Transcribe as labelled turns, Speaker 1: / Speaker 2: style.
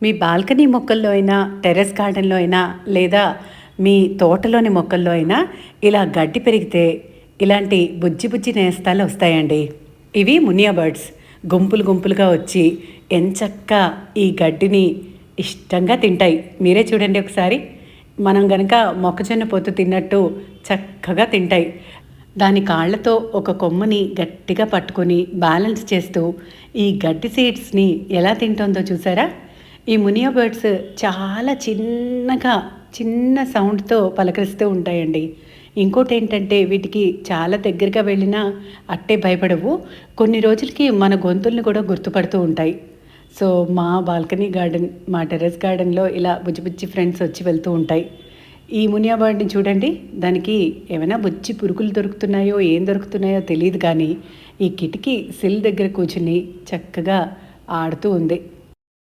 Speaker 1: మీ balcony మొక్కల్లో అయినా, terrace గార్డెన్‌లో అయినా, లేదా మీ తోటలోని మొక్కల్లో అయినా ఇలా గడ్డి పెరిగితే ఇలాంటి బుజ్జి బుజ్జి నేస్తాలు వస్తాయండి. ఇవి మునియా బర్డ్స్. గుంపులు గుంపులుగా వచ్చి ఎంచక్కా ఈ గడ్డిని ఇష్టంగా తింటాయి. మీరే చూడండి ఒకసారి. మనం గనక మొక్కజొన్న పొత్తు తిన్నట్టు చక్కగా తింటాయి. దాని కాళ్ళతో ఒక కొమ్మని గట్టిగా పట్టుకొని బ్యాలెన్స్ చేస్తూ ఈ గడ్డి సీడ్స్‌ని ఎలా తింటుందో చూసారా? ఈ మునియా బర్డ్స్ చాలా చిన్నగా, చిన్న సౌండ్‌తో పలకరిస్తూ ఉంటాయండి. ఇంకోటేంటంటే వీటికి చాలా దగ్గరగా వెళ్ళినా అట్టే భయపడవు. కొన్ని రోజులకి మన గొంతుల్ని కూడా గుర్తుపడుతూ ఉంటాయి. సో, మా బాల్కనీ గార్డెన్, మా టెర్రస్ గార్డెన్‌లో ఇలా బుజ్జి బుజ్జి ఫ్రెండ్స్ వచ్చి వెళ్తూ ఉంటాయి. ఈ మునియా బర్డ్‌ని చూడండి. దానికి ఏమైనా బుజ్జి పురుగులు దొరుకుతున్నాయో, ఏం దొరుకుతున్నాయో తెలీదు కానీ, ఈ కిటికీ సిల్ దగ్గర కూర్చుని చక్కగా ఆడుతూ ఉంది.